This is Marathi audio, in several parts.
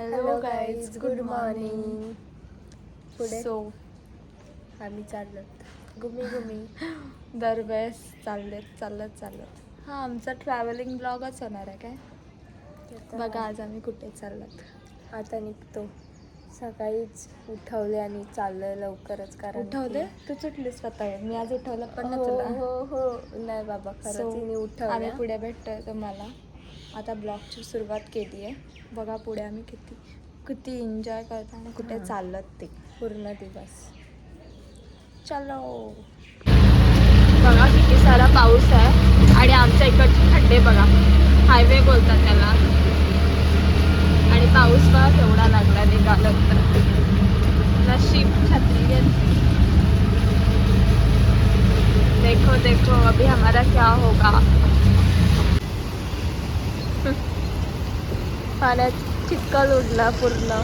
Hello guys, good morning. पुढे सो आम्ही चाललो गुमी गुमी दरवेळेस चालत हा आमचा ट्रॅव्हलिंग ब्लॉगच होणार आहे काय. बघा आज आम्ही कुठे चाललात. आता निघतो. सकाळीच उठवले आणि चाललोय लवकरच कारण उठवले तू चुटली स्वतः. मी आज उठवलं पण हो नाही तुला. हो हो नाही बाबा खरंच हिने आम्ही उठवल्या. पुढे भेटतोय तुम्हाला. आता ब्लॉगची सुरुवात केली आहे. बघा पुढे आम्ही किती एन्जॉय करतो आणि कुठे चाललं ते पूर्ण दिवस. चलो. बघा किती सारा पाऊस आहे आणि आमच्या इकडचे खड्डे बघा. हायवे बोलतात त्याला. आणि पाऊस बघा केवढा लागला निघालं तर. नशीब छत्री घेतली. देखो देखो अभी हमारा क्या होगा. पाण्यात चिखल उडला पूर्ण.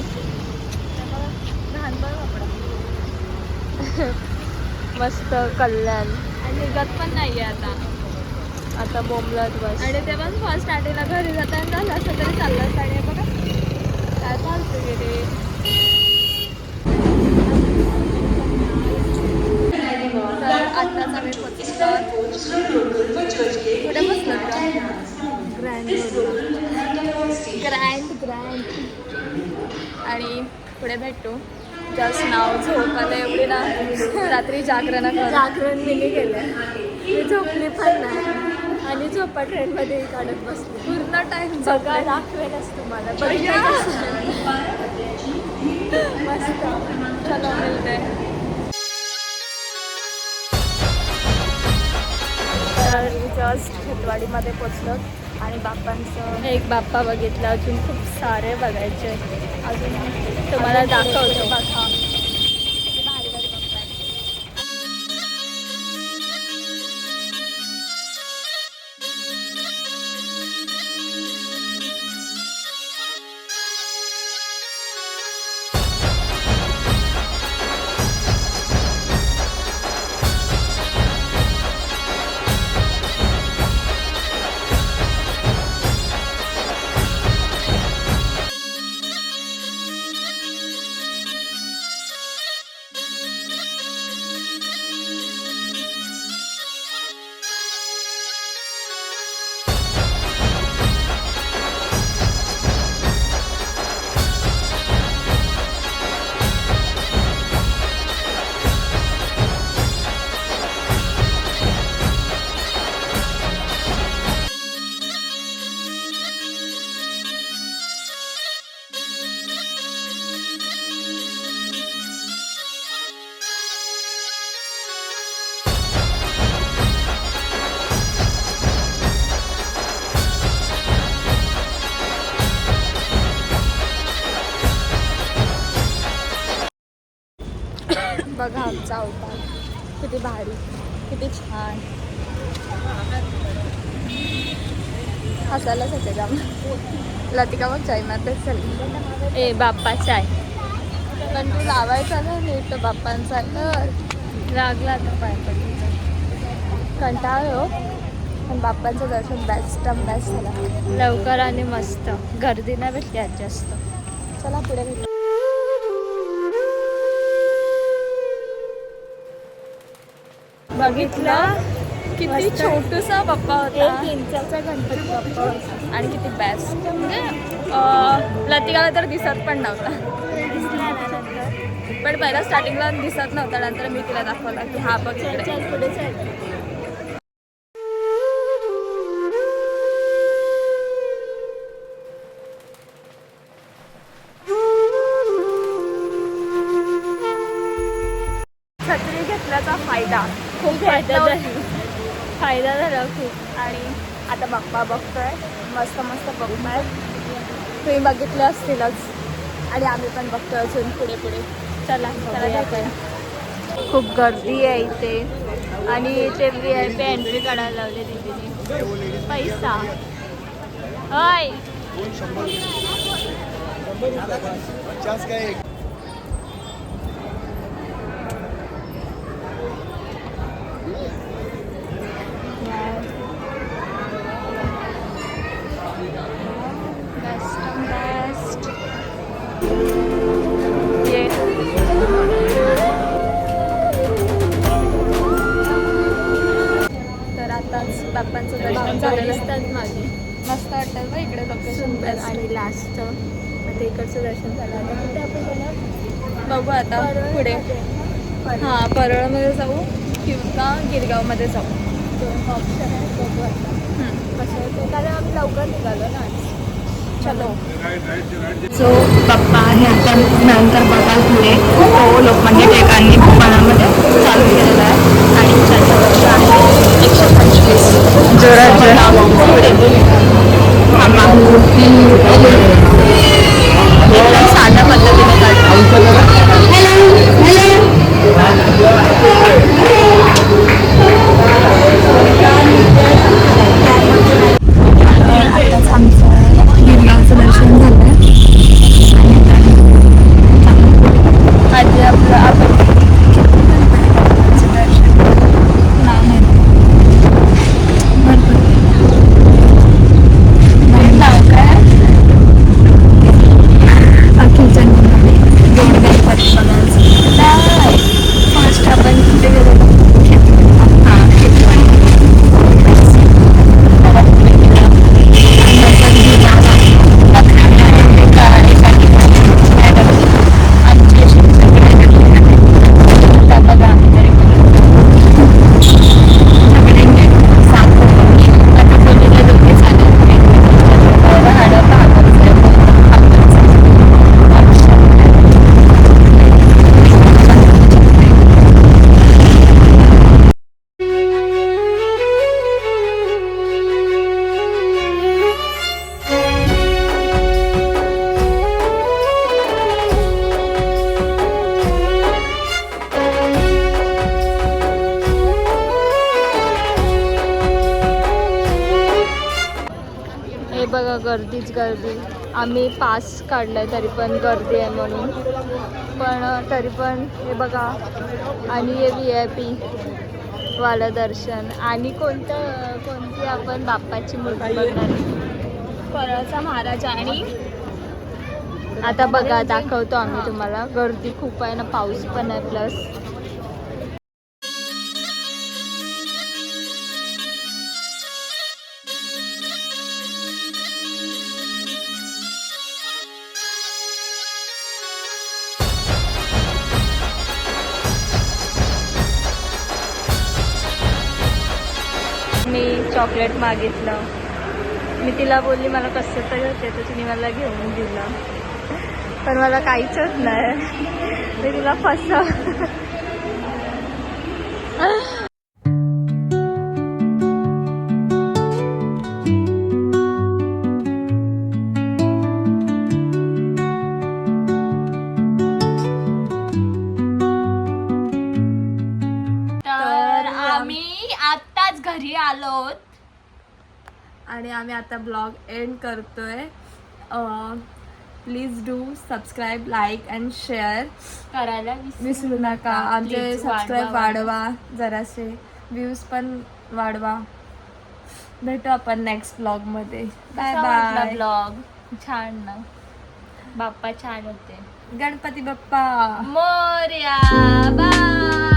मस्त कल्याण. आणि निघत पण नाहीये आता बोंबलत बस. आणि ते पण फर्स्ट स्टार्टिंगला घरी जाताना झालं असं तरी चाललं असतं. आणि बघा काय फालतू गेले. तर आत्ताच आम्ही पोचलो. कुठे बसलो ग्रँड आणि पुढे भेटू. जस्ट नाव झोप आलं एवढी ना. रात्री जागरण मी नाही केलं. मी झोपली पण नाही आणि झोपा ट्रेनमध्ये काढत बसली. पूर्ण टाइम बघा दाखवेलच तुम्हाला. मस्त. चलो मिळते. तर जस्ट खेतवाडीमध्ये पोचलो आणि बाप्पांचं एक बाप्पा बघितलं. अजून खूप सारे बघायचे. अजून तुम्हाला दाखवतो बघा. बघा आमचा अवतार किती भारी, किती छान. हसायलाच होते जाम. लतिका मग चाय मारतेच चालली. ए बाप्पा चाय. पण तू लावायचा ना नीट बाप्पांचा. तर लागला आता पाय पडला. कंटाळ हो. पण बाप्पांचं दर्शन बेस्ट झाला. लवकर आणि मस्त. गर्दी नाही भेटली आज जास्त. चला पुढे भेटू. बघितलं किती छोटूसा बाप्पा होता. 1 इंचाचा गणपती बाप्पा होता. आणि किती बेस्ट. म्हणजे लतिकाला तर दिसत पण नव्हता. पण पहिला स्टार्टिंगला दिसत नव्हता. नंतर मी तिला दाखवला की हा बघ इकडे. पुढे चल. छत्री घेतल्याचा फायदा खूप फायदा झाला खूप. आणि आता बाप्पा बघतोय. मस्त बघताय. तुम्ही बघितले असतीलच. आणि आम्ही पण बघतोय अजून पुढे. चला जाऊया. खूप गर्दी आहे इथे. आणि इथे VIP एंट्री काढायला लावली दीदीने. पैसा होय. ये तर आताच बाप्पांचं दर्शन झालेलं असतात मागे. मस्त वाटतं बघ इकडे लोकेशन आणि लास्ट आता इकडचं दर्शन झालं. आता कुठे आपण गेलो? बघू आता पुढे. परळ. हां परळमध्ये जाऊ किंवा गिरगावमध्ये जाऊ. दोन ऑप्शन आहे. बघू आता कसं होतं, कारण आम्ही लवकर निघालो ना आज. चलो. जो बाप्पा आहे आता नंतर बघाल पुढे तो लोकमान्य टिळकांनी मनामध्ये चालू केलेला आहे आणि त्याचं वर्ष आहे 125. जोरात पुढे एकदम साध्या पद्धतीने आताच आमचं गिरगावचं दर्शन झालं आधी आपलं आपण दर्शन नाव माहिती भरपूर नाव काय अखिलच्या दोन गणपती बघायचं फर्स्ट आपण कुठे गेलेलो हां बघा गर्दीच गर्दी. आम्ही पास काढलाय तरी पण गर्दी आहे म्हणून, पण तरी पण हे बघा. आणि हे VIP वालं दर्शन. आणि कोणती आपण बाप्पाची मूर्ती बघणार परळचा महाराज. आणि आता बघा दाखवतो आम्ही तुम्हाला. गर्दी खूप आहे ना, पाऊस पण आहे प्लस. मी चॉकलेट मागितलं. मी तिला बोलली मला कसं तरी होते, तर तिने मला घेऊन दिलं, पण मला काहीच होत नाही. मी तिला फसव. तर आम्ही आत्ताच घरी आलोत आणि आम्ही आता ब्लॉग एंड करतोय. Please do subscribe, like and share करायला विसरू नका. आमचे Please सबस्क्राईब वाढवा, जरासे व्ह्यूज पण वाढवा. भेटू आपण नेक्स्ट ब्लॉगमध्ये. Bye bye. ब्लॉग छान ना, बाप्पा छान होते. गणपती बाप्पा मोरया. बाय.